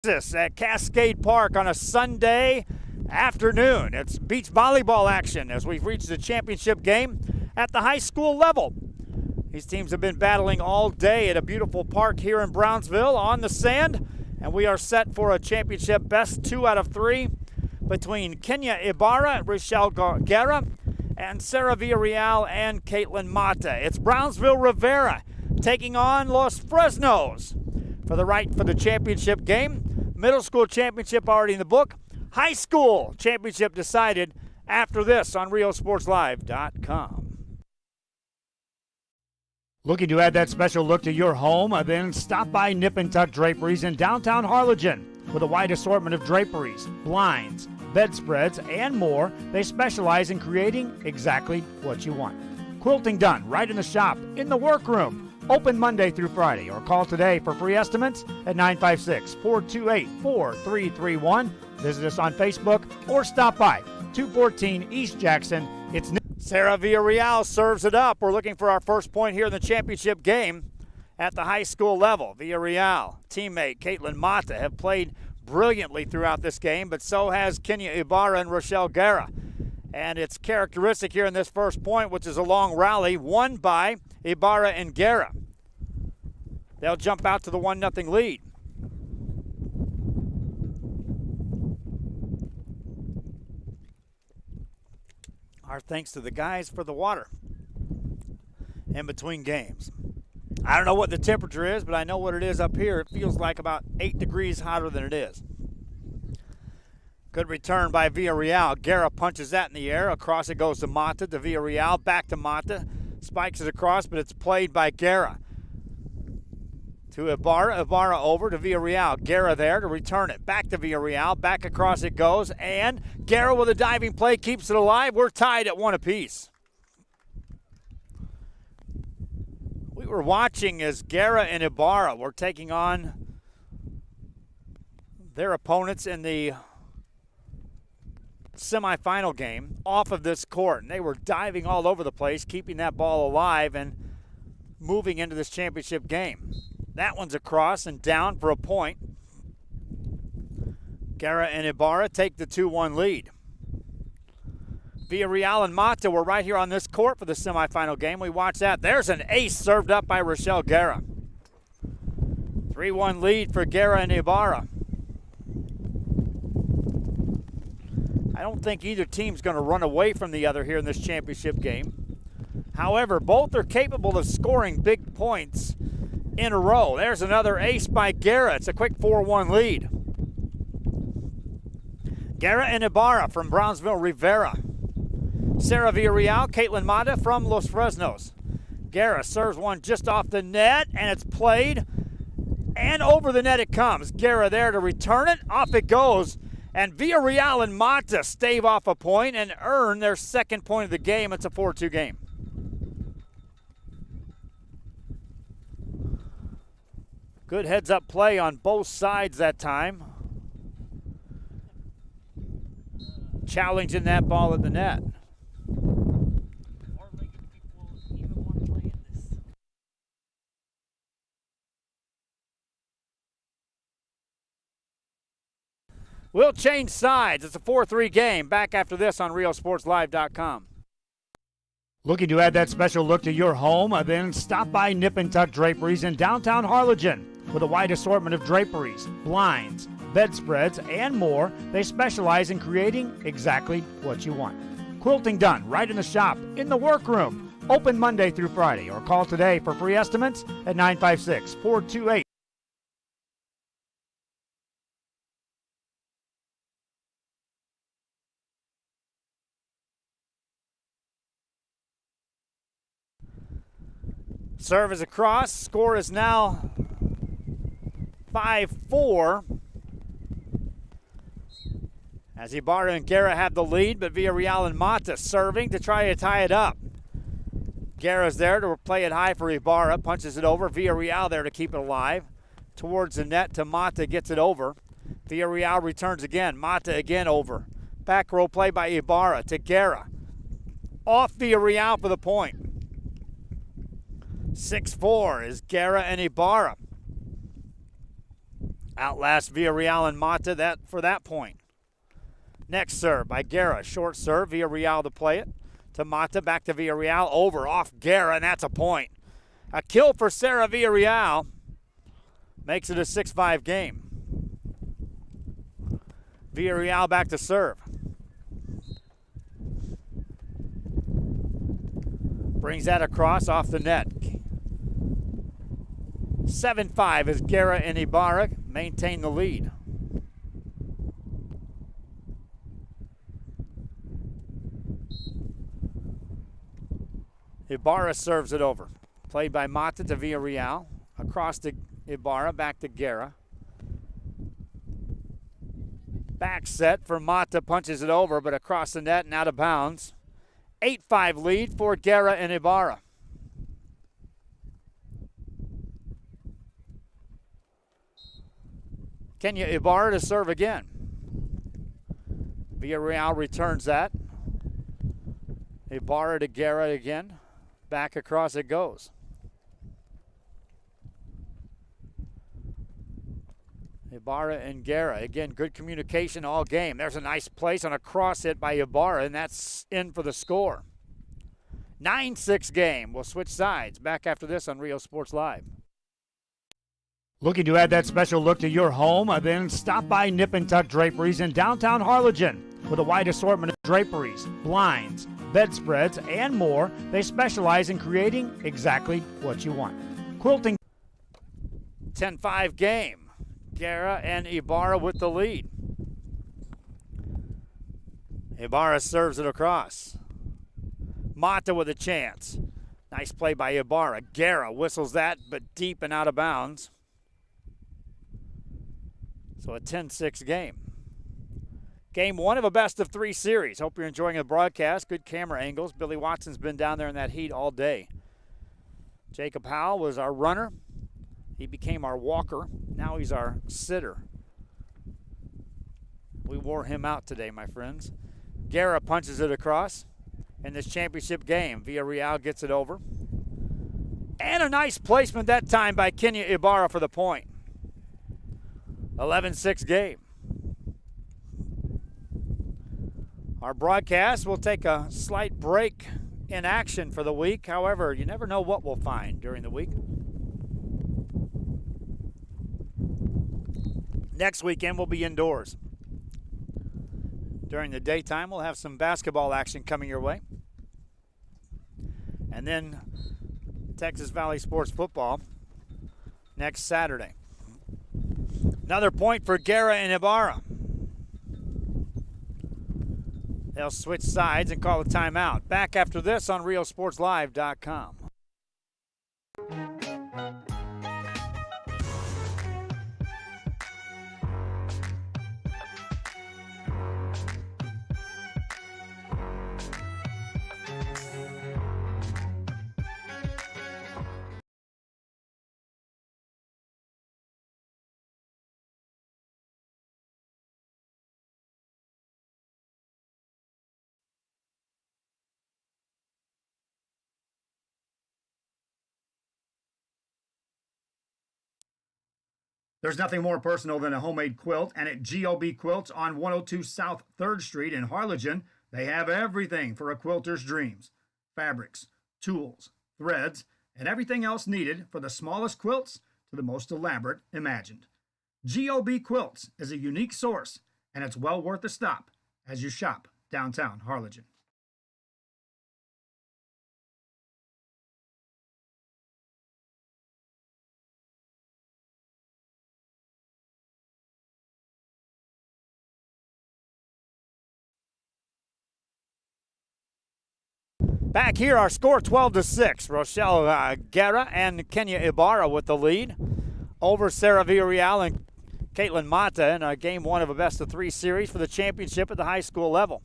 This at Cascade Park on a Sunday afternoon. It's beach volleyball action as we've reached the championship game at the high school level. These teams have been battling all day at a beautiful park here in Brownsville on the sand, and we are set for a championship best 2 out of 3 between Kenya Ibarra, Rochelle Guerra, and Sarah Villarreal and Caitlin Mata. It's Brownsville Rivera taking on Los Fresnos for the right for the championship game. Middle school championship already in the book. High school championship decided after this on RioSportsLive.com. Looking to add that special look to your home? Then stop by Nip and Tuck Draperies in downtown Harlingen. With a wide assortment of draperies, blinds, bedspreads, and more, they specialize in creating exactly what you want. Quilting done right in the shop, in the workroom. Open Monday through Friday, or call today for free estimates at 956-428-4331. Visit us on Facebook or stop by 214 East Jackson. It's Sarah Villarreal serves it up. We're looking for our first point here in the championship game at the high school level. Villarreal, teammate Caitlin Mata have played brilliantly throughout this game, but so has Kenya Ibarra and Rochelle Guerra. And it's characteristic here in this first point, which is a long rally, won by Ibarra and Guerra. They'll jump out to the 1-0 lead. Our thanks to the guys for the water in between games. I don't know what the temperature is, but I know what it is up here. It feels like about 8 degrees hotter than it is. Good return by Villarreal. Guerra punches that in the air. Across it goes to Mata, to Villarreal, back to Mata. Spikes it across, but it's played by Guerra. To Ibarra, Ibarra over to Villarreal. Guerra there to return it. Back to Villarreal, back across it goes, and Guerra with a diving play keeps it alive. We're tied at 1 apiece. We were watching as Guerra and Ibarra were taking on their opponents in the semifinal game off of this court, and they were diving all over the place, keeping that ball alive and moving into this championship game. That one's across and down for a point. Guerra and Ibarra take the 2-1 lead. Villarreal and Mata were right here on this court for the semifinal game. We watched that. There's an ace served up by Rochelle Guerra. 3-1 lead for Guerra and Ibarra. I don't think either team's going to run away from the other here in this championship game. However, both are capable of scoring big points in a row. There's another ace by Guerra. It's a quick 4-1 lead. Guerra and Ibarra from Brownsville Rivera. Sarah Villarreal, Caitlin Mata from Los Fresnos. Guerra serves one just off the net, and it's played. And over the net it comes. Guerra there to return it. Off it goes. And Villarreal and Mata stave off a point and earn their second point of the game. It's a 4-2 game. Good heads-up play on both sides that time. Challenging that ball at the net. We'll change sides. It's a 4-3 game. Back after this on RioSportsLive.com. Looking to add that special look to your home? Then stop by Nip and Tuck Draperies in downtown Harlingen. With a wide assortment of draperies, blinds, bedspreads, and more, they specialize in creating exactly what you want. Quilting done right in the shop, in the workroom. Open Monday through Friday, or call today for free estimates at 956-428. Serve is across. Score is now 5-4. As Ibarra and Guerra have the lead, but Villarreal and Mata serving to try to tie it up. Guerra's there to play it high for Ibarra. Punches it over. Villarreal there to keep it alive. Towards the net to Mata, gets it over. Villarreal returns again. Mata again over. Back row play by Ibarra to Guerra. Off Villarreal for the point. 6-4 is Guerra and Ibarra. Outlast Villarreal and Mata for that point. Next serve by Guerra. Short serve. Villarreal to play it. To Mata. Back to Villarreal. Over off Guerra, and that's a point. A kill for Sarah Villarreal. Makes it a 6-5 game. Villarreal back to serve. Brings that across off the net. 7-5 as Guerra and Ibarra maintain the lead. Ibarra serves it over. Played by Mata to Villarreal. Across to Ibarra, back to Guerra. Back set for Mata, punches it over, but across the net and out of bounds. 8-5 lead for Guerra and Ibarra. Kenya Ibarra to serve again. Villarreal returns that. Ibarra to Guerra again. Back across it goes. Ibarra and Guerra. Again, good communication all game. There's a nice place on a cross hit by Ibarra, and that's in for the score. 9-6 game. We'll switch sides. Back after this on Rio Sports Live. Looking to add that special look to your home? Then stop by Nip and Tuck Draperies in downtown Harlingen. With a wide assortment of draperies, blinds, bedspreads, and more, they specialize in creating exactly what you want. Quilting. 10-5 game. Guerra and Ibarra with the lead. Ibarra serves it across. Mata with a chance. Nice play by Ibarra. Guerra whistles that, but deep and out of bounds. So a 10-6 game. Game one of a best-of-3 series. Hope you're enjoying the broadcast. Good camera angles. Billy Watson's been down there in that heat all day. Jacob Howell was our runner. He became our walker. Now he's our sitter. We wore him out today, my friends. Guerra punches it across in this championship game. Villarreal gets it over. And a nice placement that time by Kenya Ibarra for the point. 11-6 game. Our broadcast will take a slight break in action for the week. However, you never know what we'll find during the week. Next weekend we'll be indoors. During the daytime, we'll have some basketball action coming your way. And then Texas Valley Sports Football next Saturday. Another point for Guerra and Ibarra. They'll switch sides and call a timeout. Back after this on RioSportsLive.com. There's nothing more personal than a homemade quilt, and at GOB Quilts on 102 South 3rd Street in Harlingen, they have everything for a quilter's dreams. Fabrics, tools, threads, and everything else needed for the smallest quilts to the most elaborate imagined. GOB Quilts is a unique source, and it's well worth a stop as you shop downtown Harlingen. Back here, our score 12-6. Rochelle Guerra and Kenya Ibarra with the lead over Sarah Villarreal and Caitlin Mata in game one of a best-of-3 series for the championship at the high school level.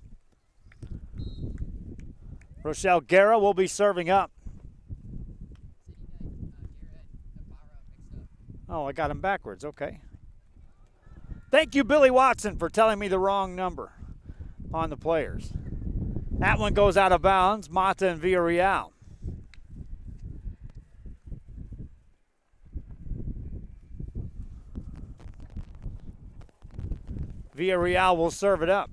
Rochelle Guerra will be serving up. Oh, I got him backwards. Okay. Thank you, Billy Watson, for telling me the wrong number on the players. That one goes out of bounds. Mata and Villarreal. Villarreal will serve it up.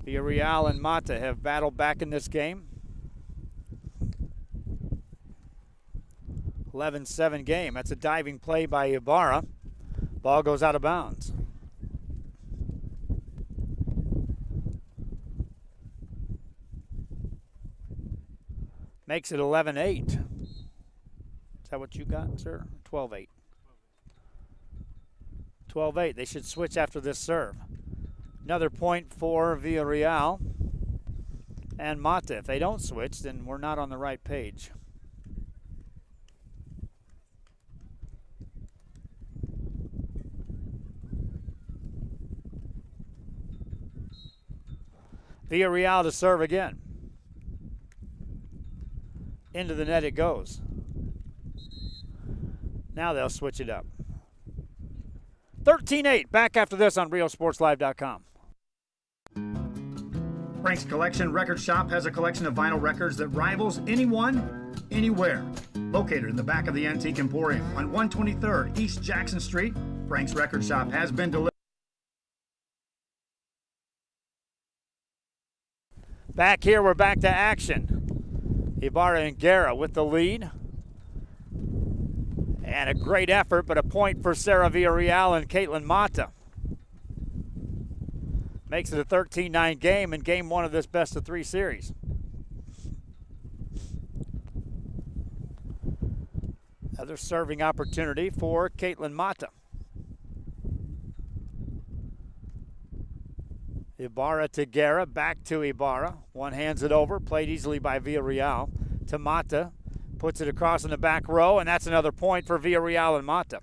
Villarreal and Mata have battled back in this game. 11-7 game. That's a diving play by Ibarra. Ball goes out of bounds. Makes it 11-8. Is that what you got, sir? 12-8. 12-8. They should switch after this serve. Another point for Villarreal and Mata. If they don't switch, then we're not on the right page. Villarreal to serve again. Into the net it goes. Now they'll switch it up. 13-8. Back after this on RioSportsLive.com. Frank's Collection Record Shop has a collection of vinyl records that rivals anyone, anywhere. Located in the back of the Antique Emporium on 123rd East Jackson Street, Frank's Record Shop has been delivered. Back here, we're back to action. Ibarra and Guerra with the lead. And a great effort, but a point for Sarah Villarreal and Caitlin Mata. Makes it a 13-9 game in game one of this best-of-3 series. Another serving opportunity for Caitlin Mata. Ibarra to Guerra, back to Ibarra. One hands it over, played easily by Villarreal. To Mata, puts it across in the back row, and that's another point for Villarreal and Mata.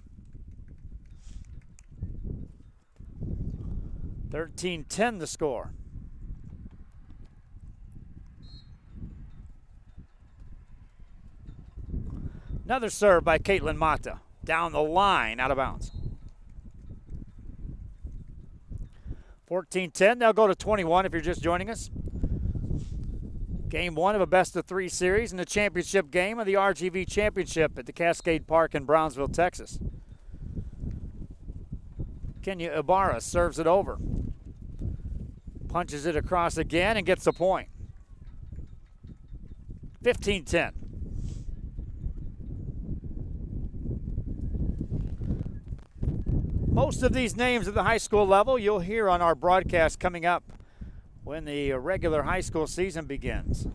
13-10 the score. Another serve by Caitlin Mata. Down the line, out of bounds. 14-10, they'll go to 21 if you're just joining us. Game one of a best-of-3 series in the championship game of the RGV Championship at the Cascade Park in Brownsville, Texas. Kenya Ibarra serves it over. Punches it across again and gets the point. 15-10. Most of these names at the high school level you'll hear on our broadcast coming up when the regular high school season begins.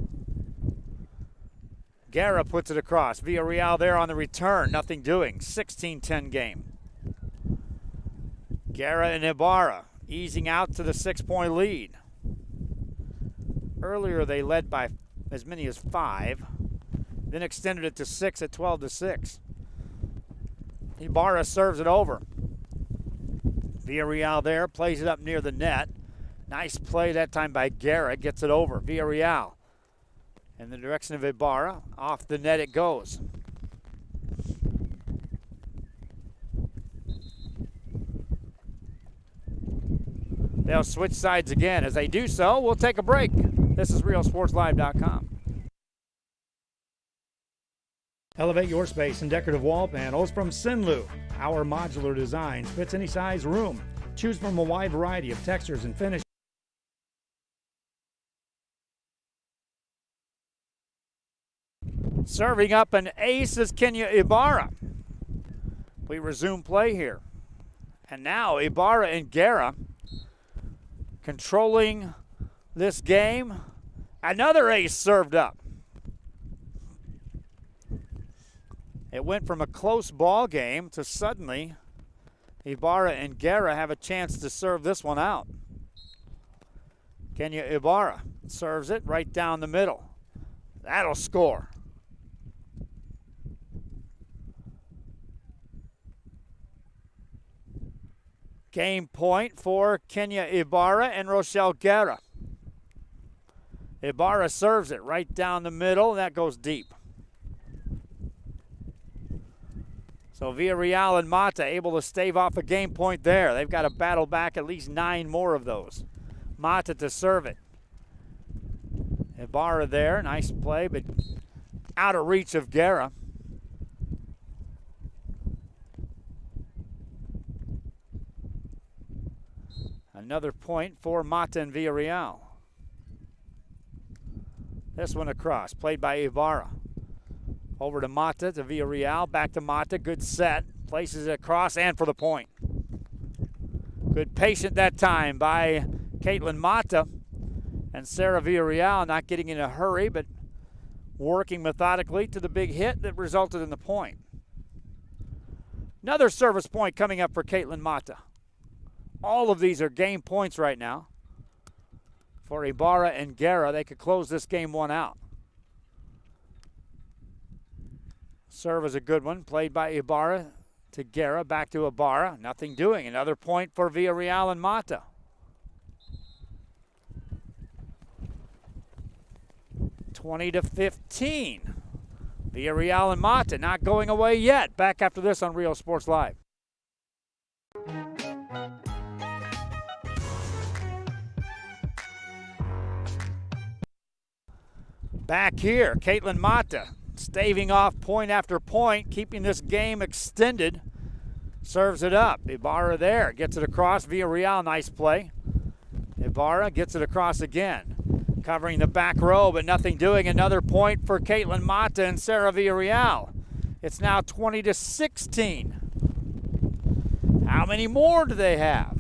Guerra puts it across. Villarreal there on the return. Nothing doing. 16-10 game. Guerra and Ibarra easing out to the 6-point lead. Earlier they led by as many as 5, then extended it to 6 at 12-6. Ibarra serves it over. Villarreal there, plays it up near the net. Nice play that time by Guerra, gets it over. Villarreal in the direction of Ibarra. Off the net it goes. They'll switch sides again. As they do so, we'll take a break. This is RioSportsLive.com. Elevate your space in decorative wall panels from Sinlu. Our modular design fits any size room. Choose from a wide variety of textures and finishes. Serving up an ace is Kenya Ibarra. We resume play here. And now Ibarra and Guerra controlling this game. Another ace served up. It went from a close ball game to suddenly Ibarra and Guerra have a chance to serve this one out. Kenya Ibarra serves it right down the middle. That'll score. Game point for Kenya Ibarra and Rochelle Guerra. Ibarra serves it right down the middle, and that goes deep. So Villarreal and Mata able to stave off a game point there. They've got to battle back at least 9 more of those. Mata to serve it. Ibarra there, nice play, but out of reach of Guerra. Another point for Mata and Villarreal. This one across, played by Ibarra. Over to Mata, to Villarreal, back to Mata, good set. Places it across and for the point. Good patient that time by Caitlin Mata. And Sarah Villarreal not getting in a hurry, but working methodically to the big hit that resulted in the point. Another service point coming up for Caitlin Mata. All of these are game points right now. For Ibarra and Guerra, they could close this game one out. Serve is a good one, played by Ibarra to Guerra, back to Ibarra. Nothing doing. Another point for Villarreal and Mata. (20-15). Villarreal and Mata not going away yet. Back after this on Rio Sports Live. Back here, Caitlin Mata staving off point after point, keeping this game extended. Serves it up. Ibarra there, gets it across. Villarreal, nice play. Ibarra gets it across again. Covering the back row, but nothing doing. Another point for Caitlin Mata and Sarah Villarreal. It's now 20-16. How many more do they have?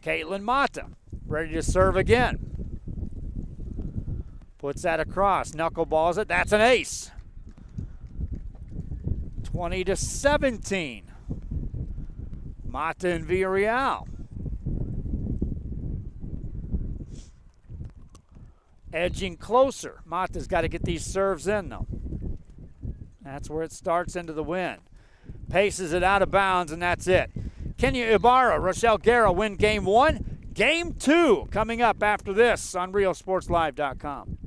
Caitlin Mata ready to serve again. Puts that across, knuckleballs it. That's an ace. 20-17. Mata and Villarreal. Edging closer. Mata's got to get these serves in, though. That's where it starts into the wind. Paces it out of bounds, and that's it. Kenya Ibarra, Rochelle Guerra win game one. Game two coming up after this on RioSportsLive.com.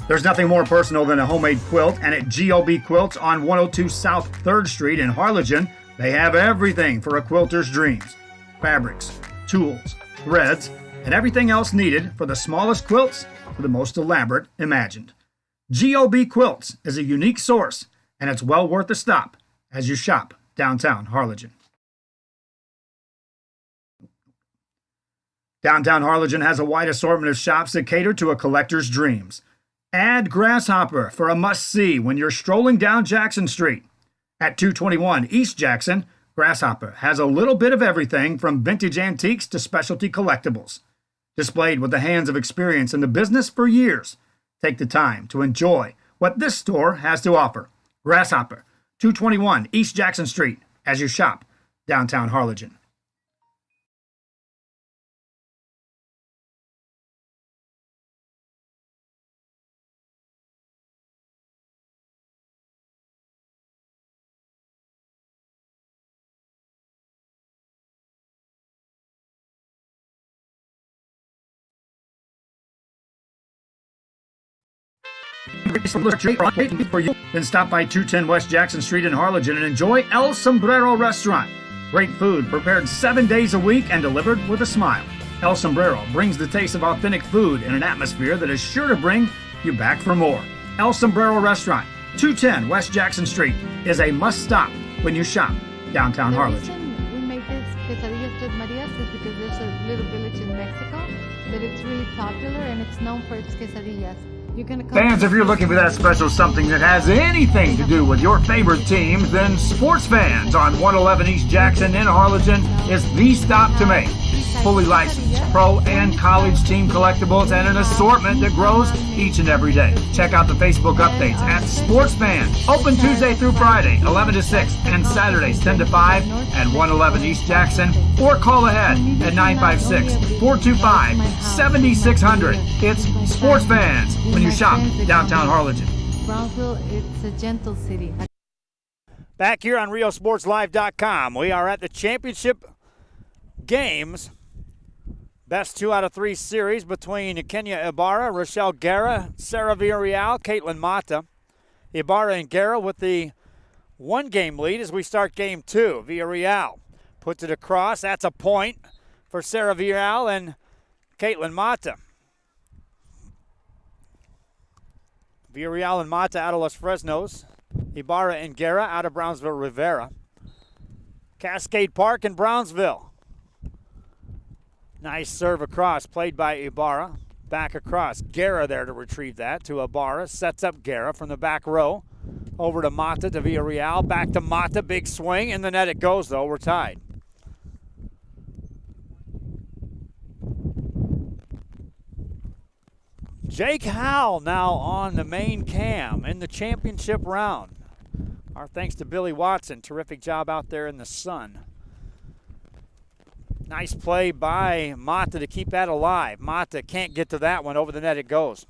There's nothing more personal than a homemade quilt, and at GOB Quilts on 102 South 3rd Street in Harlingen, they have everything for a quilter's dreams. Fabrics, tools, threads, and everything else needed for the smallest quilts to the most elaborate imagined. GOB Quilts is a unique source, and it's well worth a stop as you shop downtown Harlingen. Downtown Harlingen has a wide assortment of shops that cater to a collector's dreams. Add Grasshopper for a must-see when you're strolling down Jackson Street. At 221 East Jackson, Grasshopper has a little bit of everything from vintage antiques to specialty collectibles. Displayed with the hands of experience in the business for years, take the time to enjoy what this store has to offer. Grasshopper, 221 East Jackson Street, as you shop downtown Harlingen. For you. Then stop by 210 West Jackson Street in Harlingen and enjoy El Sombrero Restaurant. Great food prepared 7 days a week and delivered with a smile. El Sombrero brings the taste of authentic food in an atmosphere that is sure to bring you back for more. El Sombrero Restaurant, 210 West Jackson Street, is a must-stop when you shop downtown Harlingen. We made this quesadillas Tres Marias is because there's a little village in Mexico that it's really popular and it's known for its quesadillas. Fans, if you're looking for that special something that has anything to do with your favorite teams, then Sports Fans on 111 East Jackson in Harlingen is the stop to make. Fully licensed pro and college team collectibles and an assortment that grows each and every day. Check out the Facebook updates at Sports Fans. Open Tuesday through Friday, 11 to 6, and Saturdays, 10 to 5 at 111 East Jackson, or call ahead at 956-425-7600. It's Sports Fans when you shop downtown Harlingen. Brownsville, it's a gentle city. Back here on RioSportsLive.com, we are at the championship games. Best 2 out of 3 series between Kenya Ibarra, Rochelle Guerra, Sarah Villarreal, Caitlin Mata. Ibarra and Guerra with the 1-game lead as we start game 2. Villarreal puts it across. That's a point for Sarah Villarreal and Caitlin Mata. Villarreal and Mata out of Los Fresnos. Ibarra and Guerra out of Brownsville Rivera. Cascade Park in Brownsville. Nice serve across, played by Ibarra. Back across, Guerra there to retrieve that to Ibarra. Sets up Guerra from the back row. Over to Mata to Villarreal. Back to Mata, big swing. In the net it goes though, we're tied. Jake Howell now on the main cam in the championship round. Our thanks to Billy Watson. Terrific job out there in the sun. Nice play by Mata to keep that alive. Mata can't get to that one. Over the net it goes.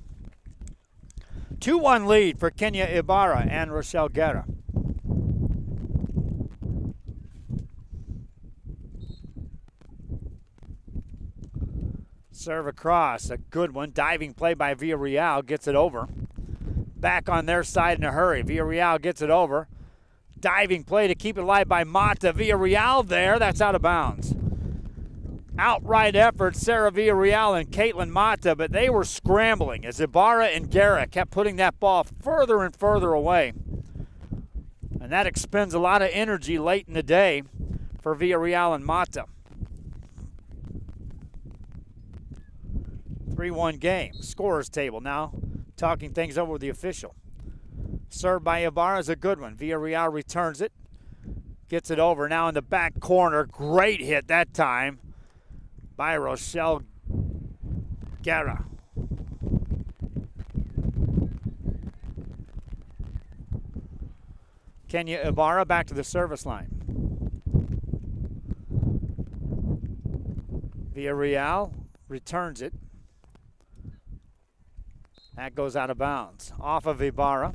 2-1 lead for Kenya Ibarra and Rochelle Guerra. Serve across, a good one. Diving play by Villarreal, gets it over. Back on their side in a hurry. Villarreal gets it over. Diving play to keep it alive by Mata. Villarreal there, that's out of bounds. Outright effort, Sarah Villarreal and Caitlin Mata, but they were scrambling as Ibarra and Guerra kept putting that ball further and further away. And that expends a lot of energy late in the day for Villarreal and Mata. 3-1 game. Scorers table now. Talking things over with the official. Served by Ibarra is a good one. Villarreal returns it. Gets it over now in the back corner. Great hit that time by Rochelle Guerra. Kenya Ibarra back to the service line. Villarreal returns it. That goes out of bounds. Off of Ibarra.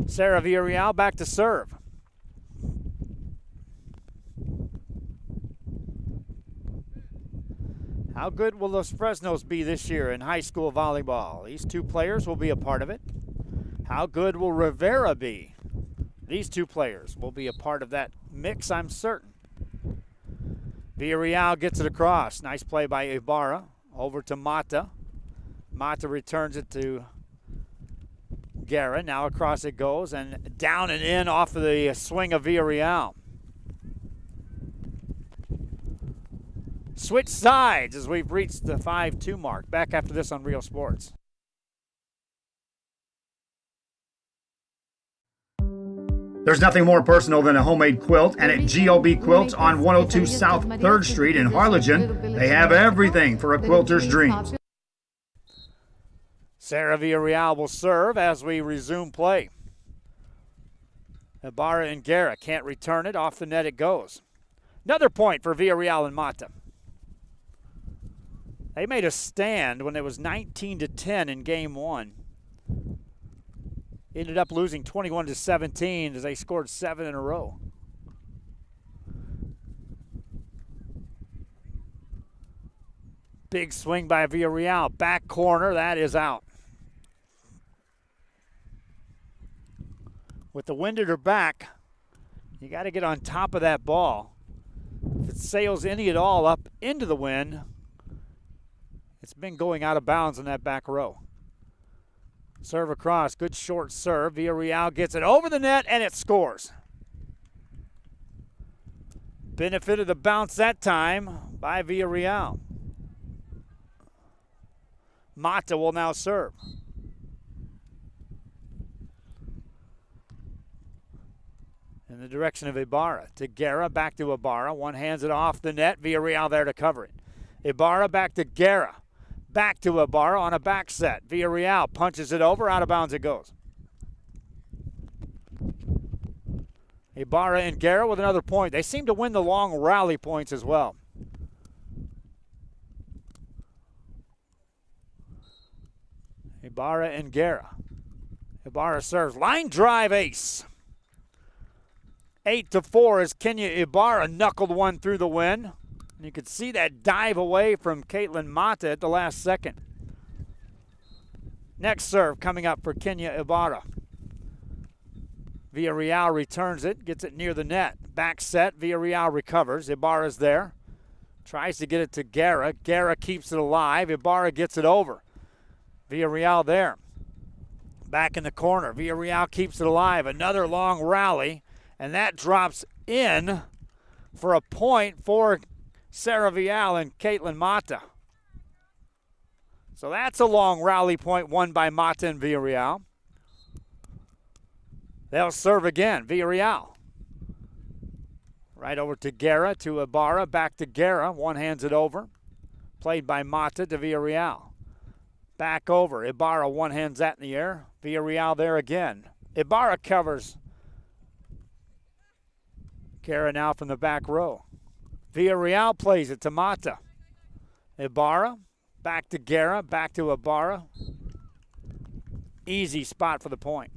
Sarah Villarreal back to serve. How good will Los Fresnos be this year in high school volleyball? These two players will be a part of it. How good will Rivera be? These two players will be a part of that mix, I'm certain. Villarreal gets it across. Nice play by Ibarra. Over to Mata. Mata returns it to Guerra. Now across it goes and down and in off of the swing of Villarreal. Switch sides as we've reached the 5-2 mark. Back after this on Real Sports. There's nothing more personal than a homemade quilt, and at GOB Quilts on 102 South 3rd Street in Harlingen, they have everything for a quilter's dreams. Sarah Villarreal will serve as we resume play. Ibarra and Guerra can't return it. Off the net it goes. Another point for Villarreal and Mata. They made a stand when it was 19-10 in game one. Ended up losing 21-17 as they scored 7 in a row. Big swing by Villarreal. Back corner, that is out. With the wind at her back, you got to get on top of that ball. If it sails any at all up into the wind, it's been going out of bounds in that back row. Serve across, good short serve. Villarreal gets it over the net and it scores. Benefit of the bounce that time by Villarreal. Mata will now serve. In the direction of Ibarra to Guerra, back to Ibarra. One hands it off the net. Villarreal there to cover it. Ibarra back to Guerra. Back to Ibarra on a back set. Villarreal punches it over. Out of bounds it goes. Ibarra and Guerra with another point. They seem to win the long rally points as well. Ibarra and Guerra. Ibarra serves. Line drive ace. 8-4 as Kenya Ibarra knuckled one through the wind. You could see that dive away from Caitlin Mata at the last second. Next serve coming up for Kenya Ibarra. Villarreal returns it, gets it near the net. Back set, Villarreal recovers. Ibarra's there. Tries to get it to Guerra. Guerra keeps it alive. Ibarra gets it over. Villarreal there. Back in the corner. Villarreal keeps it alive. Another long rally, and that drops in for a point for Sarah Vial and Caitlin Mata. So that's a long rally point won by Mata and Villarreal. They'll serve again. Villarreal. Right over to Guerra, to Ibarra, back to Guerra. One hands it over. Played by Mata to Villarreal. Back over. Ibarra one hands that in the air. Villarreal there again. Ibarra covers. Guerra now from the back row. Villarreal plays it to Mata. Ibarra, back to Guerra, back to Ibarra. Easy spot for the point.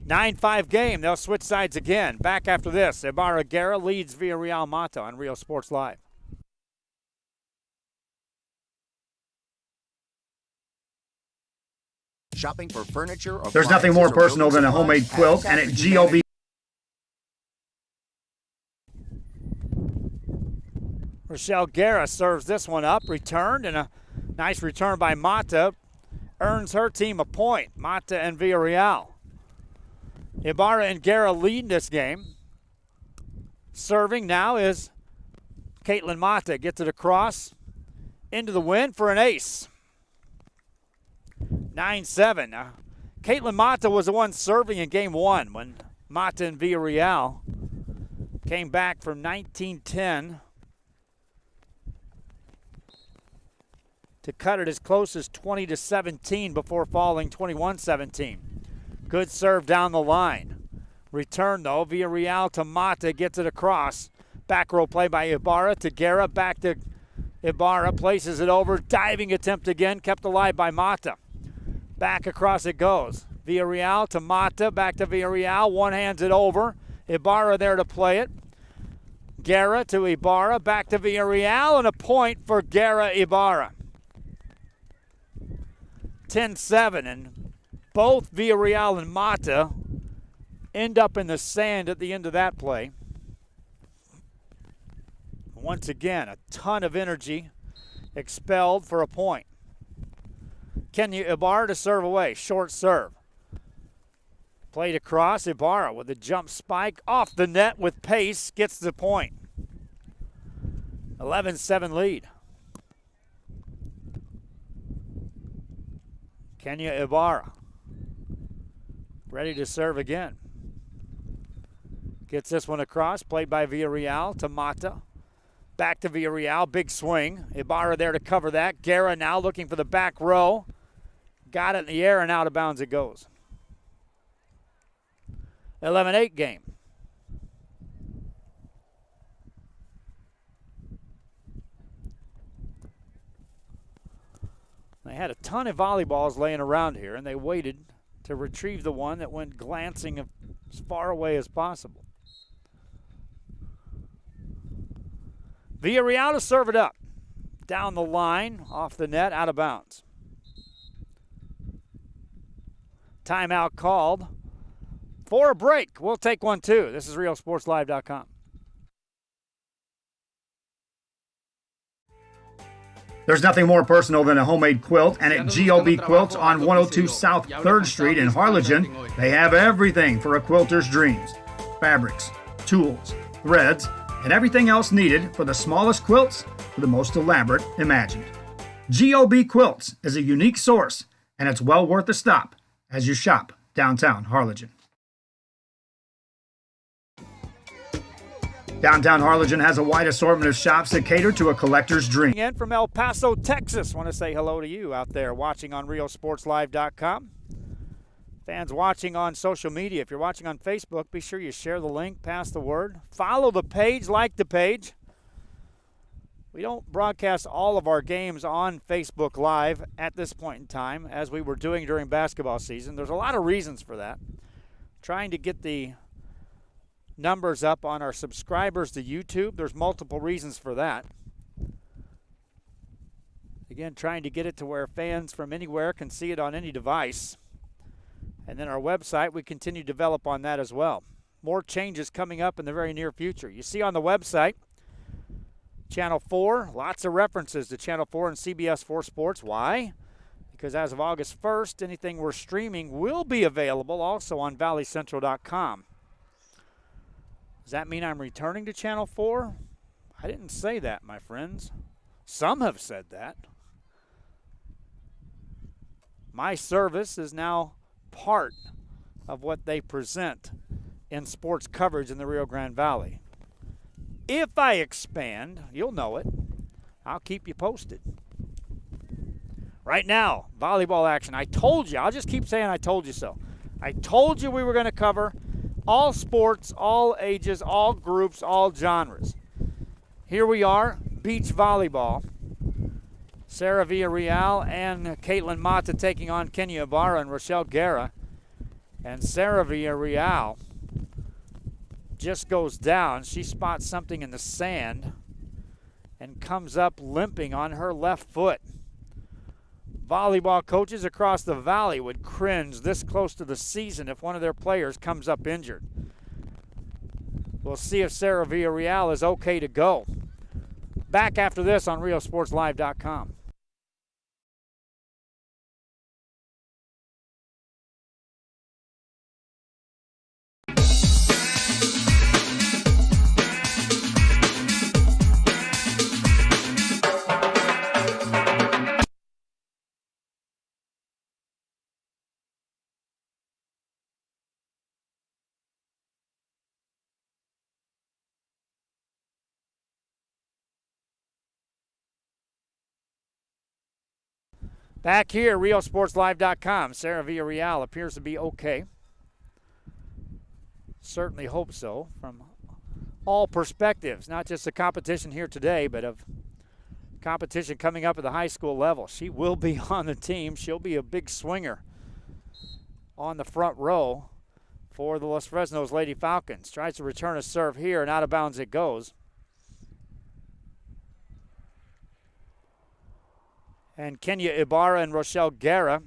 Nine-5 game. They'll switch sides again. Back after this. Ibarra Guerra leads Villarreal Mata on Real Sports Live. Shopping for furniture. There's nothing more personal than a homemade quilt, and at GOB. Rochelle Guerra serves this one up. Returned, and a nice return by Mata. Earns her team a point. Mata and Villarreal. Ibarra and Guerra lead this game. Serving now is Caitlin Mata. Gets it across into the wind for an ace. 9-7. Caitlin Mata was the one serving in game one when Mata and Villarreal came back from 19-10 to cut it as close as 20-17 before falling 21-17. Good serve down the line. Return, though. Villarreal to Mata. Gets it across. Back row play by Ibarra to Guerra. Back to Ibarra. Places it over. Diving attempt again. Kept alive by Mata. Back across it goes. Villarreal to Mata. Back to Villarreal. One hands it over. Ibarra there to play it. Guerra to Ibarra. Back to Villarreal. And a point for Guerra Ibarra. 10-7. And both Villarreal and Mata end up in the sand at the end of that play. Once again, a ton of energy expelled for a point. Kenya Ibarra to serve away. Short serve. Played across. Ibarra with a jump spike off the net with pace. Gets the point. 11-7 lead. Kenya Ibarra. Ready to serve again. Gets this one across. Played by Villarreal to Mata. Back to Villarreal. Big swing. Ibarra there to cover that. Guerra now looking for the back row. Got it in the air and out of bounds it goes. 11-8 game. They had a ton of volleyballs laying around here, and they waited to retrieve the one that went glancing as far away as possible. Villarreal to serve it up. Down the line, off the net, out of bounds. Timeout called for a break. We'll take one too. This is RealSportsLive.com. There's nothing more personal than a homemade quilt, and at GOB Quilts on 102 South 3rd Street in Harlingen, they have everything for a quilter's dreams. Fabrics, tools, threads, and everything else needed for the smallest quilts to the most elaborate imagined. GOB Quilts is a unique source, and it's well worth a stop as you shop downtown Harlingen. Downtown Harlingen has a wide assortment of shops that cater to a collector's dream. In from El Paso, Texas. Want to say hello to you out there watching on RealSportsLive.com. Fans watching on social media, if you're watching on Facebook, be sure you share the link, pass the word. Follow the page, like the page. We don't broadcast all of our games on Facebook Live at this point in time, as we were doing during basketball season. There's a lot of reasons for that. Trying to get the numbers up on our subscribers to YouTube. There's multiple reasons for that. Again, trying to get it to where fans from anywhere can see it on any device. And then our website, we continue to develop on that as well. More changes coming up in the very near future. You see on the website, Channel 4, lots of references to Channel 4 and CBS 4 Sports. Why? Because as of August 1st, anything we're streaming will be available also on valleycentral.com. Does that mean I'm returning to Channel 4? I didn't say that, my friends. Some have said that. My service is now part of what they present in sports coverage in the Rio Grande Valley. If I expand, you'll know it. I'll keep you posted. Right now, volleyball action. I told you. I'll just keep saying I told you so. I told you we were going to cover all sports, all ages, all groups, all genres. Here we are, beach volleyball. Sarah Villarreal and Caitlin Mata taking on Kenya Ibarra and Rochelle Guerra. And Sarah Villarreal just goes down. She spots something in the sand and comes up limping on her left foot. Volleyball coaches across the valley would cringe this close to the season if one of their players comes up injured. We'll see if Sarah Villarreal is okay to go. Back after this on RioSportsLive.com. Back here, RioSportsLive.com. Sarah Villarreal appears to be okay. Certainly hope so from all perspectives, not just the competition here today, but of competition coming up at the high school level. She will be on the team. She'll be a big swinger on the front row for the Los Fresnos Lady Falcons. Tries to return a serve here, and out of bounds it goes. And Kenya Ibarra and Rochelle Guerra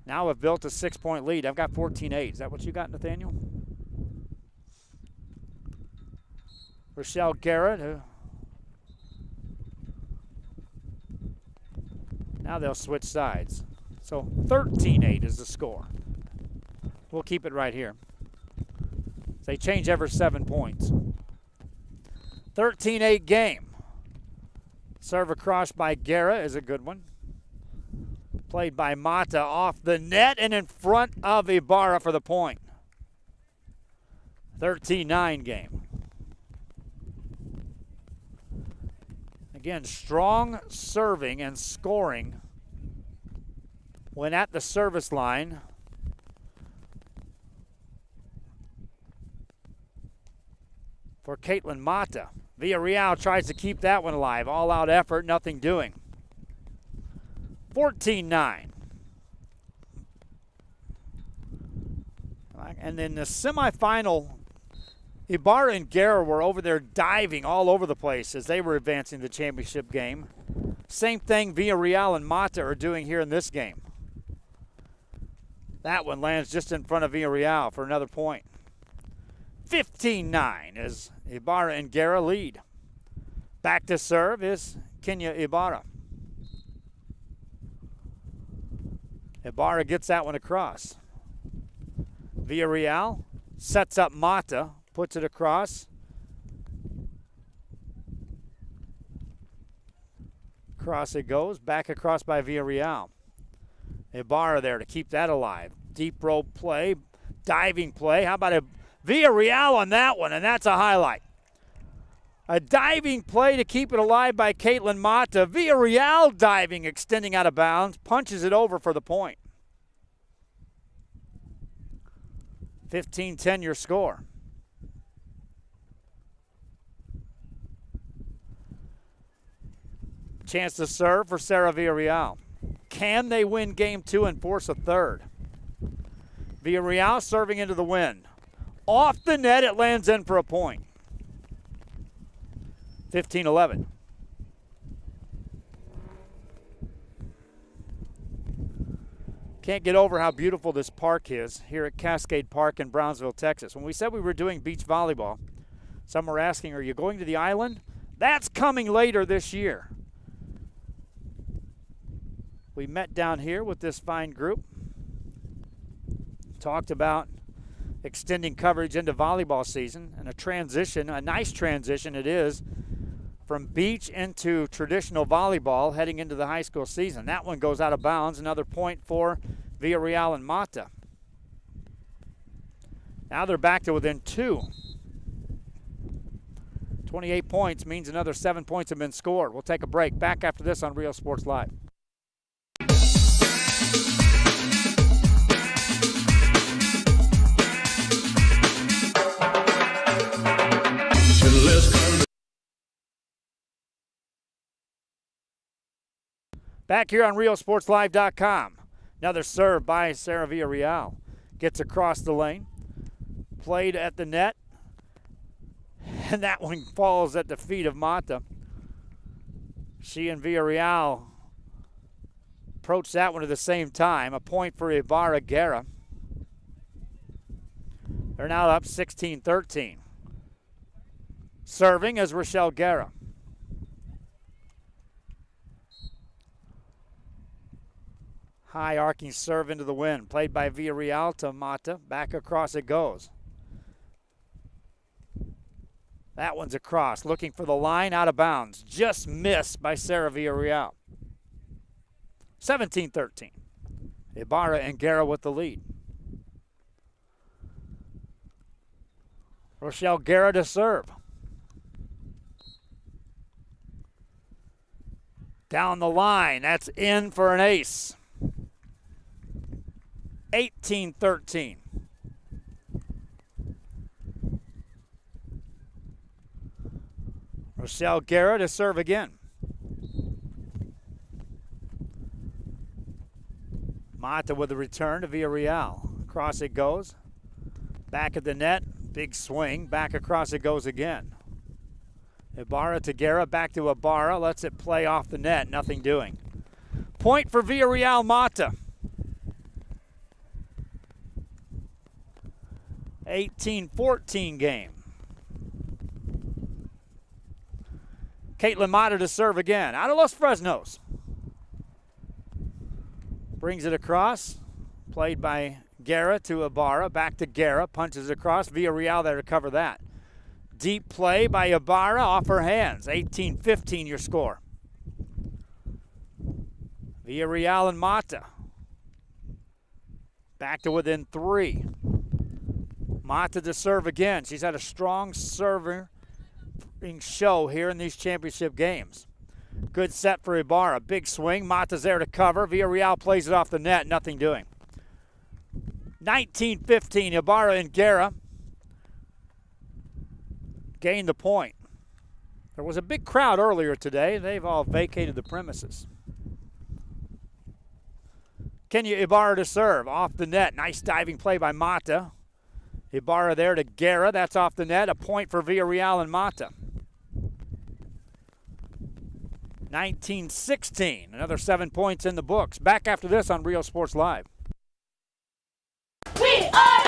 now have built a 6-point lead. I've got 14-8. Is that what you got, Nathaniel? Rochelle Guerra. Now they'll switch sides. So 13-8 is the score. We'll keep it right here. They change every 7 points. 13-8 game. Serve across by Guerra is a good one. Played by Mata off the net and in front of Ibarra for the point. 13-9 game. Again, strong serving and scoring when at the service line. For Caitlin Mata. Villarreal tries to keep that one alive. All-out effort, nothing doing. 14-9. And in the semifinal, Ibarra and Guerra were over there diving all over the place as they were advancing the championship game. Same thing Villarreal and Mata are doing here in this game. That one lands just in front of Villarreal for another point. 15-9 as Ibarra and Guerra lead. Back to serve is Kenya Ibarra. Ibarra gets that one across. Villarreal sets up Mata, puts it across. Across it goes, back across by Villarreal. Ibarra there to keep that alive. Deep rope play, diving play. How about a Villarreal on that one, and that's a highlight. A diving play to keep it alive by Caitlin Mata. Villarreal diving, extending out of bounds, punches it over for the point. 15-10 your score. Chance to serve for Sarah Villarreal. Can they win game 2 and force a third? Villarreal serving into the wind. Off the net, it lands in for a point. 15-11. Can't get over how beautiful this park is here at Cascade Park in Brownsville, Texas. When we said we were doing beach volleyball, some were asking, are you going to the island? That's coming later this year. We met down here with this fine group. Talked about extending coverage into volleyball season and a transition, a nice transition it is, from beach into traditional volleyball heading into the high school season. That one goes out of bounds. Another point for Villarreal and Mata. Now they're back to within 2. 28 points means another 7 points have been scored. We'll take a break. Back after this on Real Sports Live. Back here on RealSportsLive.com. Another serve by Sarah Villarreal. Gets across the lane. Played at the net. And that one falls at the feet of Mata. She and Villarreal approach that one at the same time. A point for Ibarra Guerra. They're now up 16-13. Serving as Rochelle Guerra. High arcing serve into the wind. Played by Villarreal to Mata. Back across it goes. That one's across. Looking for the line, out of bounds. Just missed by Sarah Villarreal. 17-13. Ibarra and Guerra with the lead. Rochelle Guerra to serve. Down the line. That's in for an ace. 18-13. Rochelle Guerra to serve again. Mata with the return to Villarreal. Across it goes. Back at the net. Big swing. Back across it goes again. Ibarra to Guerra. Back to Ibarra. Lets it play off the net. Nothing doing. Point for Villarreal Mata. 18-14 game. Caitlin Mata to serve again. Out of Los Fresnos. Brings it across. Played by Guerra to Ibarra. Back to Guerra. Punches across. Villarreal there to cover that. Deep play by Ibarra off her hands. 18-15 your score. Villarreal and Mata. Back to within 3. Mata to serve again. She's had a strong serving show here in these championship games. Good set for Ibarra. Big swing. Mata's there to cover. Villarreal plays it off the net. Nothing doing. 19-15. Ibarra and Guerra gained the point. There was a big crowd earlier today. They've all vacated the premises. Kenya Ibarra to serve. Off the net. Nice diving play by Mata. Ibarra there to Guerra. That's off the net. A point for Villarreal and Mata. 19-16. Another 7 points in the books. Back after this on Real Sports Live. We are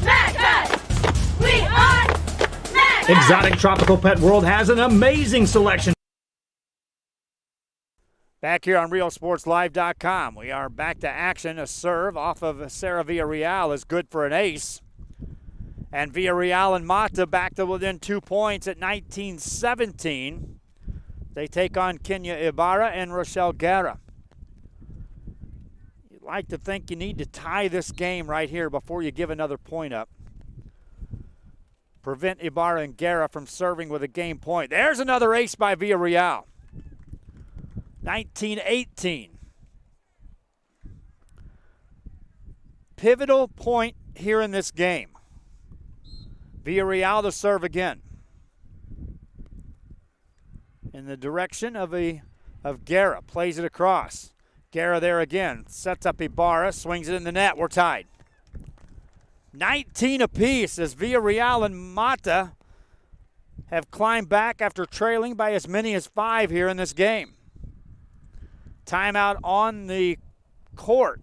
Maccas! We are Maccas! Exotic Tropical Pet World has an amazing selection. Back here on RealSportsLive.com. We are back to action. A serve off of Sarah Villarreal is good for an ace. And Villarreal and Mata back to within 2 points at 19-17. They take on Kenya Ibarra and Rochelle Guerra. You'd like to think you need to tie this game right here before you give another point up. Prevent Ibarra and Guerra from serving with a game point. There's another ace by Villarreal. 19-18. Pivotal point here in this game. Villarreal to serve again. In the direction of Guerra. Plays it across. Guerra there again. Sets up Ibarra. Swings it in the net. We're tied. 19 apiece as Villarreal and Mata have climbed back after trailing by as many as 5 here in this game. Timeout on the court.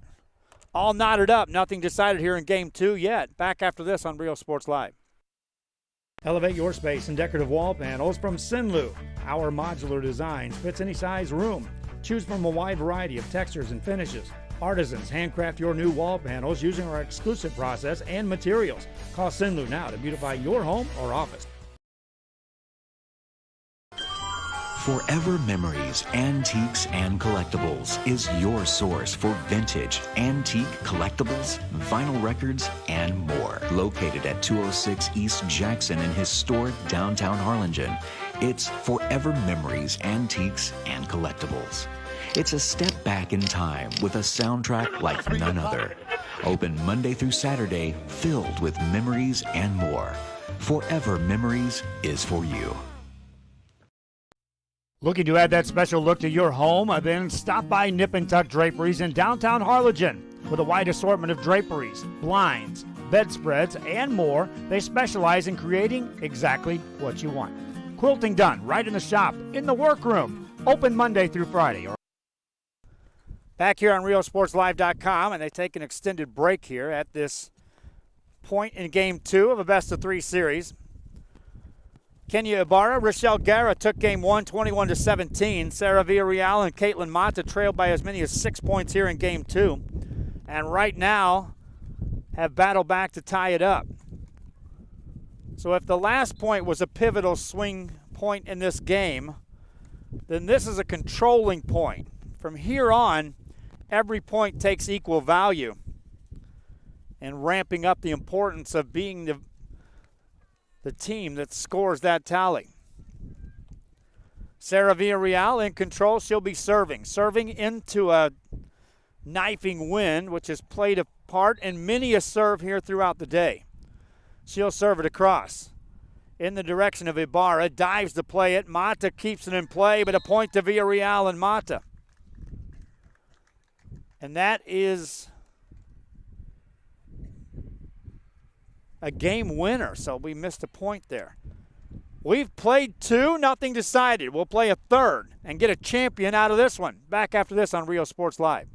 All knotted up. Nothing decided here in game 2 yet. Back after this on Real Sports Live. Elevate your space in decorative wall panels from Sinlu. Our modular designs fits any size room. Choose from a wide variety of textures and finishes. Artisans handcraft your new wall panels using our exclusive process and materials. Call Sinlu now to beautify your home or office. Forever Memories, Antiques and Collectibles is your source for vintage, antique, collectibles, vinyl records, and more. Located at 206 East Jackson in historic downtown Harlingen, it's Forever Memories, Antiques and Collectibles. It's a step back in time with a soundtrack like none other. Open Monday through Saturday, filled with memories and more. Forever Memories is for you. Looking to add that special look to your home? Then stop by Nip and Tuck Draperies in downtown Harlingen. With a wide assortment of draperies, blinds, bedspreads, and more, they specialize in creating exactly what you want. Quilting done right in the shop, in the workroom. Open Monday through Friday. Back here on RealSportsLive.com, and they take an extended break here at this point in Game 2 of a best-of-3 series. Kenya Ibarra, Rochelle Guerra took Game 1, 21-17. Sarah Villarreal and Caitlin Mata trailed by as many as 6 points here in Game 2. And right now have battled back to tie it up. So if the last point was a pivotal swing point in this game, then this is a controlling point. From here on, every point takes equal value and ramping up the importance of being the team that scores that tally. Sarah Villarreal in control. She'll be serving into a knifing wind, which has played a part in many a serve here throughout the day. She'll serve it across in the direction of Ibarra, dives to play it. Mata keeps it in play, but a point to Villarreal and Mata. And that is a game winner, so we missed a point there. We've played 2, nothing decided. We'll play a third and get a champion out of this one. Back after this on Real Sports Live.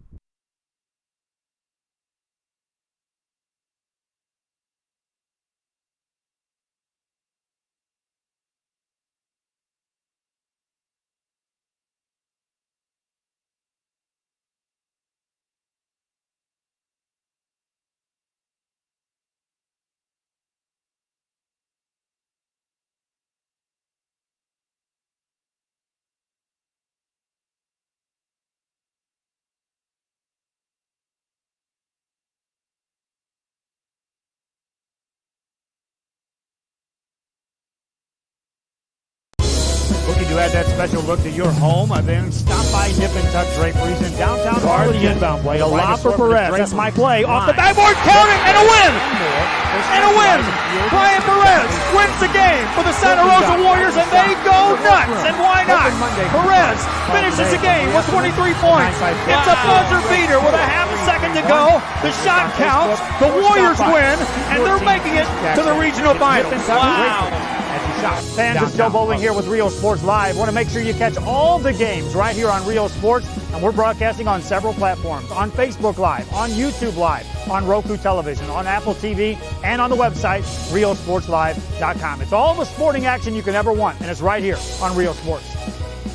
Looking to add that special look to your home? Then stop by Nip and Tuck Draperies in downtown Harlingen. Inbound play, a lob for Perez. That's my play. Off the backboard, counting, and a win! And a win! Brian Perez wins the game for the Santa Rosa Warriors, and they go nuts. And why not? Perez finishes the game with 23 points. It's a buzzer beater with a half a second to go. The shot counts. The Warriors win, and they're making it to the regional finals. Wow! Fans are still bowling here with Real Sports Live. Want to make sure you catch all the games right here on Real Sports, and we're broadcasting on several platforms, on Facebook Live, on YouTube Live, on Roku Television, on Apple TV, and on the website, RealSportsLive.com. It's all the sporting action you can ever want, and it's right here on Real Sports.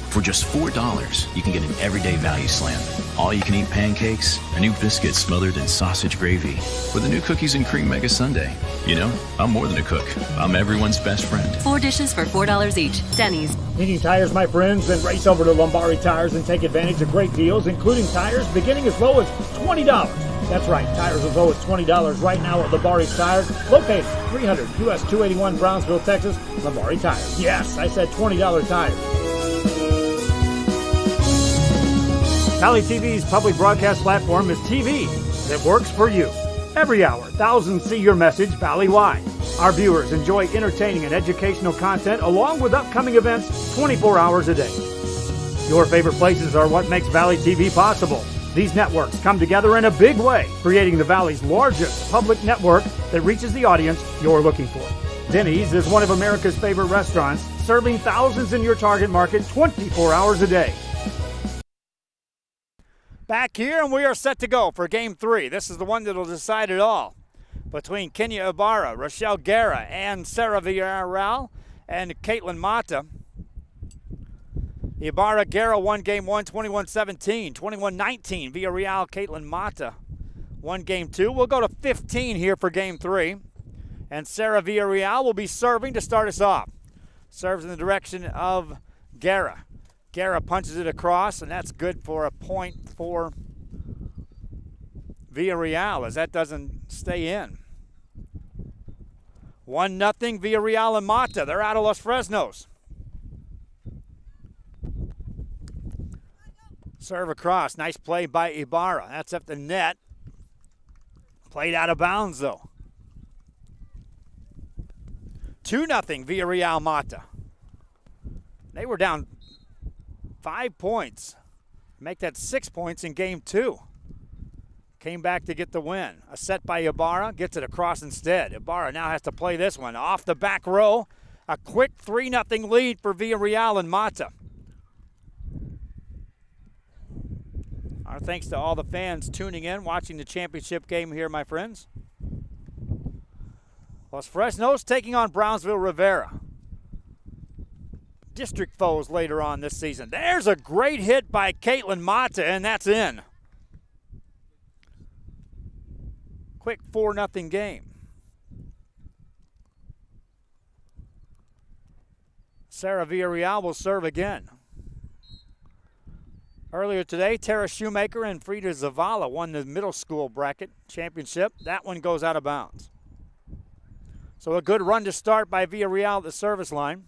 For just $4, you can get an everyday value slam. All-you-can-eat pancakes, a new biscuit smothered in sausage gravy, with a new cookies and cream mega sundae. You know, I'm more than a cook. I'm everyone's best friend. 4 dishes for $4 each. Denny's. Needing tires, my friends? Then race over to Lombardi Tires and take advantage of great deals, including tires beginning as low as $20. That's right, tires as low as $20 right now at Lombardi Tires, located 300 US 281 Brownsville, Texas. Lombardi Tires. Yes, I said $20 tires. Valley TV's public broadcast platform is TV that works for you. Every hour, thousands see your message valley-wide. Our viewers enjoy entertaining and educational content along with upcoming events 24 hours a day. Your favorite places are what makes Valley TV possible. These networks come together in a big way, creating the Valley's largest public network that reaches the audience you're looking for. Denny's is one of America's favorite restaurants, serving thousands in your target market 24 hours a day. Back here, and we are set to go for Game 3. This is the one that will decide it all. between Kenya Ibarra, Rochelle Guerra, and Sarah Villarreal and Caitlin Mata. Ibarra Guerra won game 1, 21-17, 21-19. Villarreal, Caitlin Mata won game 2. We'll go to 15 here for game 3. And Sarah Villarreal will be serving to start us off. Serves in the direction of Guerra. Guerra punches it across, and that's good for a point for Villarreal as that doesn't stay in. 1-0 Villarreal and Mata. They're out of Los Fresnos. Serve across. Nice play by Ibarra. That's up the net. Played out of bounds, though. 2-0 Villarreal Mata. They were down 5 points. Make that 6 points in game 2. Came back to get the win. A set by Ibarra, gets it across instead. Ibarra now has to play this one off the back row. A quick 3-0 lead for Villarreal and Mata. Our thanks to all the fans tuning in, watching the championship game here, my friends. Los Fresnos taking on Brownsville Rivera. District foes later on this season. There's a great hit by Caitlin Mata, and that's in. Quick 4-0 game. Sarah Villarreal will serve again. Earlier today, Tara Shoemaker and Frida Zavala won the middle school bracket championship. That one goes out of bounds. So a good run to start by Villarreal at the service line.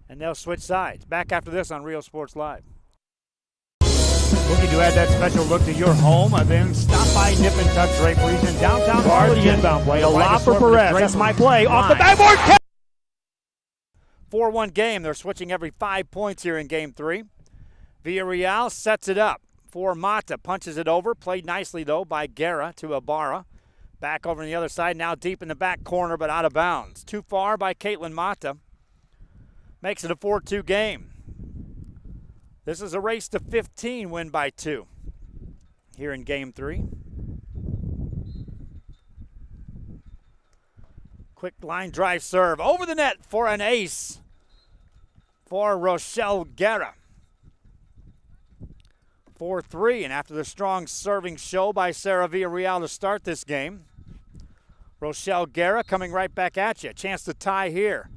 And they'll switch sides. Back after this on Real Sports Live. Looking to add that special look to your home? Then stop by Nip and Tuck Draperies in downtown Harlingen. Inbound play. A lob for Perez. That's my play. Off the backboard. 4-1 game. They're switching every 5 points here in game 3. Villarreal sets it up for Mata. Punches it over. Played nicely, though, by Guerra to Ibarra. Back over on the other side. Now deep in the back corner, but out of bounds. Too far by Caitlin Mata. Makes it a 4-2 game. This is a race to 15, win by 2 here in game 3. Quick line drive serve over the net for an ace for Rochelle Guerra. 4-3, and after the strong serving show by Sarah Villarreal to start this game, Rochelle Guerra coming right back at you. Chance to tie here.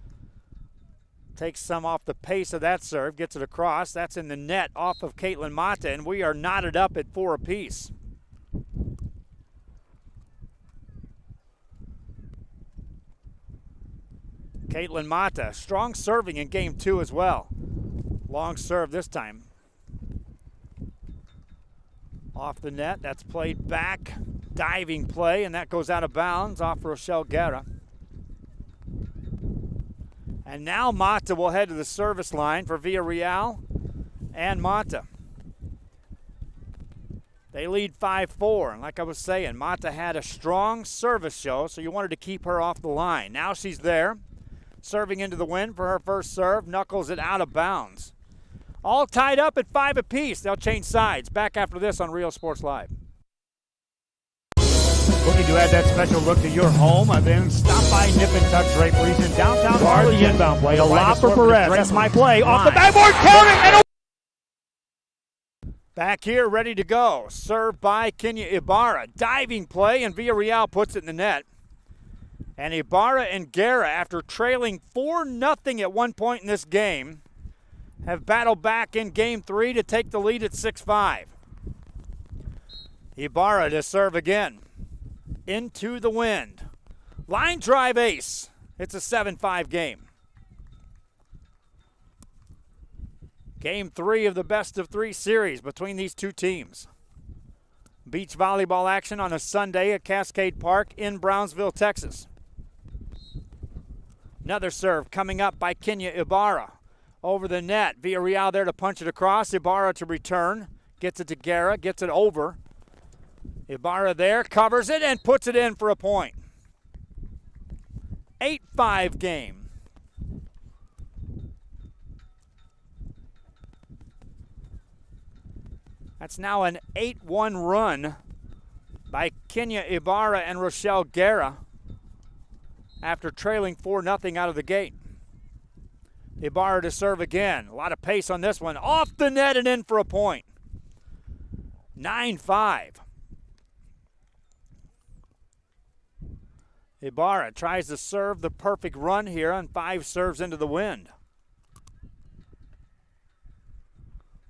Takes some off the pace of that serve, gets it across. That's in the net off of Caitlin Mata, and we are knotted up at 4 apiece. Caitlin Mata, strong serving in game 2 as well. Long serve this time. Off the net, that's played back. Diving play, and that goes out of bounds off Rochelle Guerra. And now Mata will head to the service line for Villarreal and Mata. They lead 5-4, and like I was saying, Mata had a strong service show, so you wanted to keep her off the line. Now she's there, serving into the wind for her first serve, knuckles it out of bounds. All tied up at 5 apiece. They'll change sides. Back after this on Real Sports Live. Looking to add that special look to your home? Then stop by Nip and Tuck Draperies in downtown Harlingen. Inbound play. A lob for Perez. That's my play. Off the backboard. Counting. Back here, ready to go. Served by Kenya Ibarra. Diving play, and Villarreal puts it in the net. And Ibarra and Guerra, after trailing 4-0 at one point in this game, have battled back in game 3 to take the lead at 6-5. Ibarra to serve again. Into the wind. Line drive ace. It's a 7-5 game. Game 3 of the best-of-3 series between these two teams. Beach volleyball action on a Sunday at Cascade Park in Brownsville, Texas. Another serve coming up by Kenya Ibarra. Over the net. Villarreal there to punch it across. Ibarra to return. Gets it to Guerra. Gets it over. Ibarra there, covers it, and puts it in for a point. 8-5 game. That's now an 8-1 run by Kenya Ibarra and Rochelle Guerra after trailing 4-0 out of the gate. Ibarra to serve again. A lot of pace on this one. Off the net and in for a point. 9-5. Ibarra tries to serve the perfect run here on 5 serves into the wind.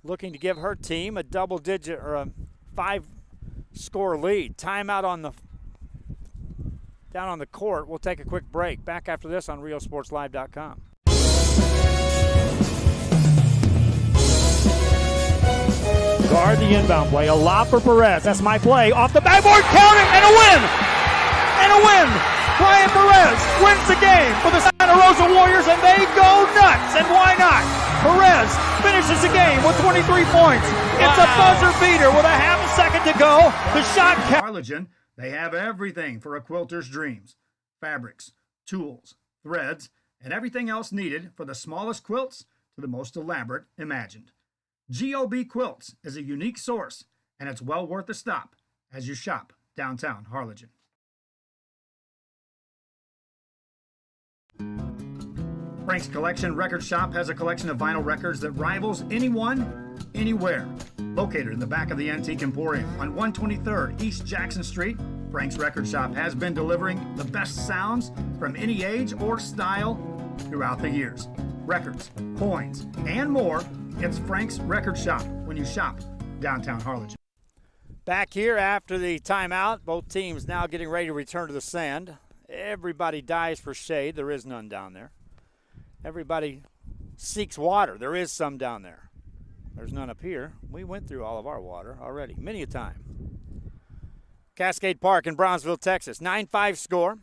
Looking to give her team a double-digit or a 5-score lead. Timeout on the down on the court. We'll take a quick break. Back after this on RioSportsLive.com. Guard the inbound play. A lob for Perez. That's my play. Off the backboard. Count it. And a win. And a win. Brian Perez wins the game for the Santa Rosa Warriors, and they go nuts. And why not? Perez finishes the game with 23 points. It's a buzzer beater with a half a second to go. The shot count. Harlingen, they have everything for a quilter's dreams. Fabrics, tools, threads, and everything else needed for the smallest quilts to the most elaborate imagined. GOB Quilts is a unique source, and it's well worth a stop as you shop downtown Harlingen. Frank's Collection Record Shop has a collection of vinyl records that rivals anyone, anywhere. Located in the back of the Antique Emporium on 123rd East Jackson Street, Frank's Record Shop has been delivering the best sounds from any age or style throughout the years. Records, coins, and more. It's Frank's Record Shop when you shop downtown Harlingen. Back here after the timeout, both teams now getting ready to return to the sand. Everybody dives for shade. There is none down there. Everybody seeks water. There is some down there. There's none up here. We went through all of our water already, many a time. Cascade Park in Brownsville, Texas. 9-5 score.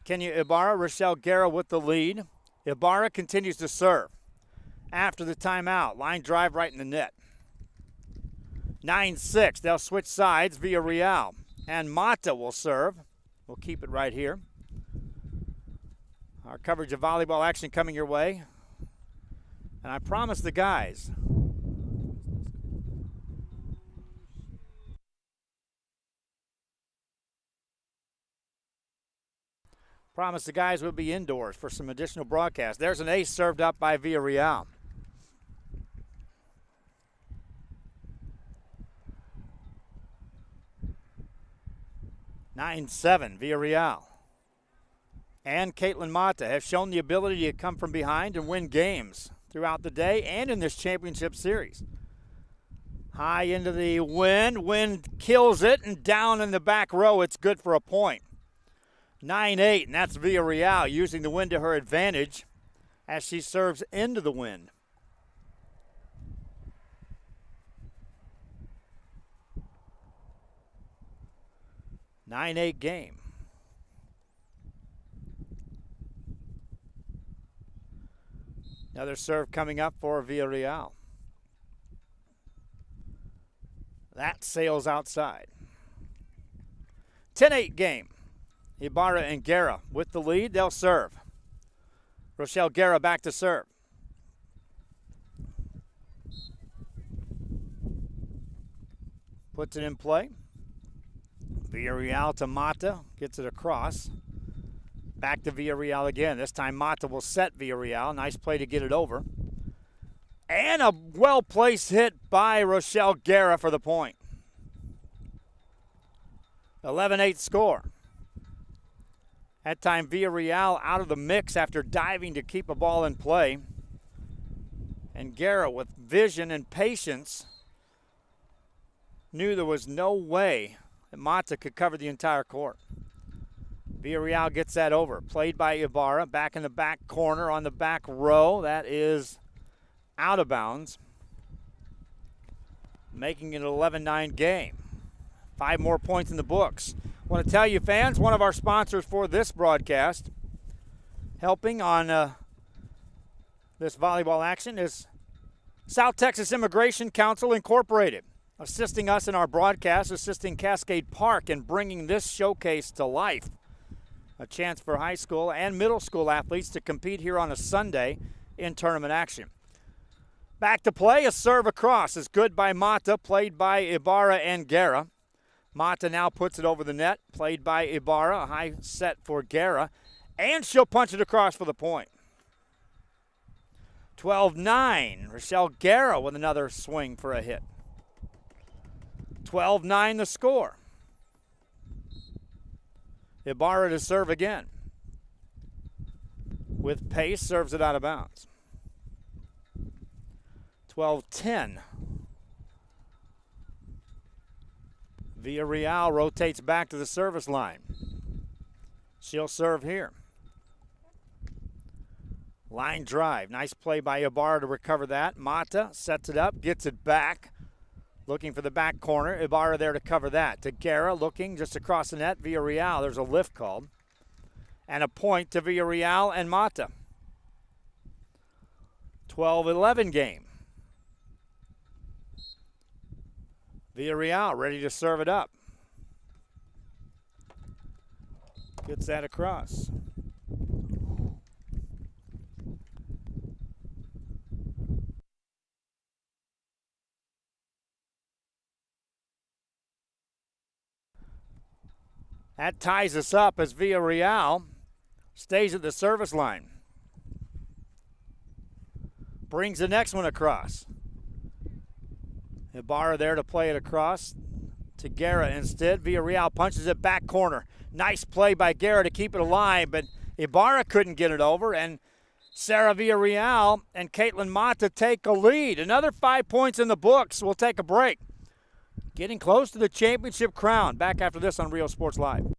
Kenya Ibarra, Rochelle Guerra with the lead. Ibarra continues to serve. After the timeout, line drive right in the net. 9-6. They'll switch sides via Real. And Mata will serve. We'll keep it right here. Our coverage of volleyball action coming your way. And I promised the guys. Promised the guys would be indoors for some additional broadcast. There's an ace served up by Villarreal. (9-7) Villarreal. And Caitlin Mata have shown the ability to come from behind and win games throughout the day and in this championship series. High into the wind. Wind kills it, and down in the back row, it's good for a point. 9-8, and that's Villarreal using the wind to her advantage as she serves into the wind. A 9-8 game. Another serve coming up for Villarreal. That sails outside. 10-8 game. Ibarra and Guerra with the lead. They'll serve. Rochelle Guerra back to serve. Puts it in play. Villarreal to Mata. Gets it across. Back to Villarreal again. This time Mata will set Villarreal. Nice play to get it over. And a well-placed hit by Rochelle Guerra for the point. 11-8 score. That time Villarreal out of the mix after diving to keep a ball in play. And Guerra, with vision and patience, knew there was no way that Mata could cover the entire court. Villarreal gets that over. Played by Ibarra. Back in the back corner on the back row. That is out of bounds. Making it an 11-9 game. 5 more points in the books. I want to tell you, fans, one of our sponsors for this broadcast, helping on this volleyball action, is South Texas Immigration Council Incorporated, assisting us in our broadcast, assisting Cascade Park in bringing this showcase to life. A chance for high school and middle school athletes to compete here on a Sunday in tournament action. Back to play, a serve across is good by Mata, played by Ibarra and Guerra. Mata now puts it over the net, played by Ibarra, a high set for Guerra, and she'll punch it across for the point. 12-9, Rochelle Guerra with another swing for a hit. 12-9 the score. Ibarra to serve again. With pace, serves it out of bounds. 12-10. Villarreal rotates back to the service line. She'll serve here. Line drive. Nice play by Ibarra to recover that. Mata sets it up, gets it back. Looking for the back corner. Ibarra there to cover that. To Guerra looking just across the net. Villarreal. There's a lift called. And a point to Villarreal and Mata. 12-11 game. Villarreal ready to serve it up. Gets that across. That ties us up as Villarreal stays at the service line. Brings the next one across. Ibarra there to play it across to Guerra instead. Villarreal punches it back corner. Nice play by Guerra to keep it alive, but Ibarra couldn't get it over, and Sarah Villarreal and Caitlin Mata take a lead. Another 5 points in the books. We'll take a break. Getting close to the championship crown. Back after this on Real Sports Live.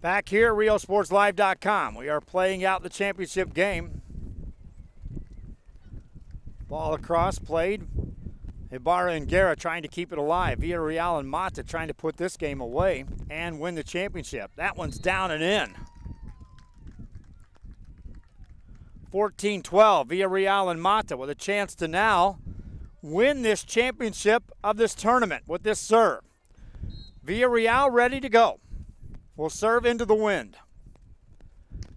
Back here at RealSportsLive.com. We are playing out the championship game. Ball across, played. Ibarra and Guerra trying to keep it alive. Villarreal and Mata trying to put this game away and win the championship. That one's down and in. 14-12, Villarreal and Mata with a chance to now win this championship of this tournament with this serve. Villarreal ready to go. Will serve into the wind.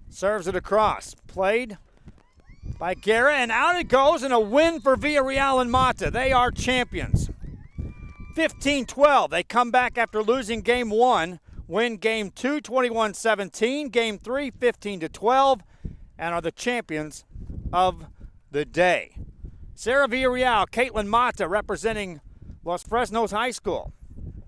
Serves it across. Played by Guerra, and out it goes, and a win for Villarreal and Mata. They are champions. 15-12. They come back after losing game 1, win game 2, 21-17, game 3, 15-12, and are the champions of the day. Sarah Villarreal, Caitlin Mata representing Los Fresnos High School.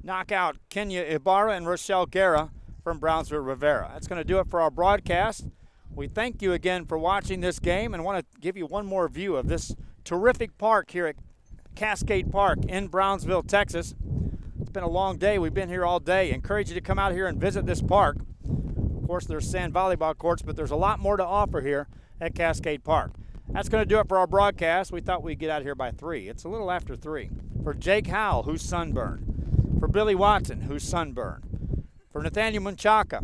Knock out Kenya Ibarra and Rochelle Guerra from Brownsville Rivera. That's going to do it for our broadcast. We thank you again for watching this game and want to give you one more view of this terrific park here at Cascade Park in Brownsville, Texas. It's been a long day. We've been here all day. Encourage you to come out here and visit this park. Of course, there's sand volleyball courts, but there's a lot more to offer here at Cascade Park. That's going to do it for our broadcast. We thought we'd get out of here by 3. It's a little after 3. For Jake Howell, who's sunburned. For Billy Watson, who's sunburned. For Nathaniel Menchaca,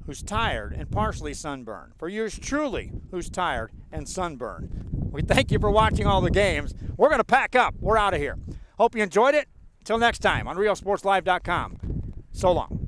who's tired and partially sunburned. For yours truly, who's tired and sunburned. We thank you for watching all the games. We're going to pack up. We're out of here. Hope you enjoyed it. Until next time on RealSportsLive.com. So long.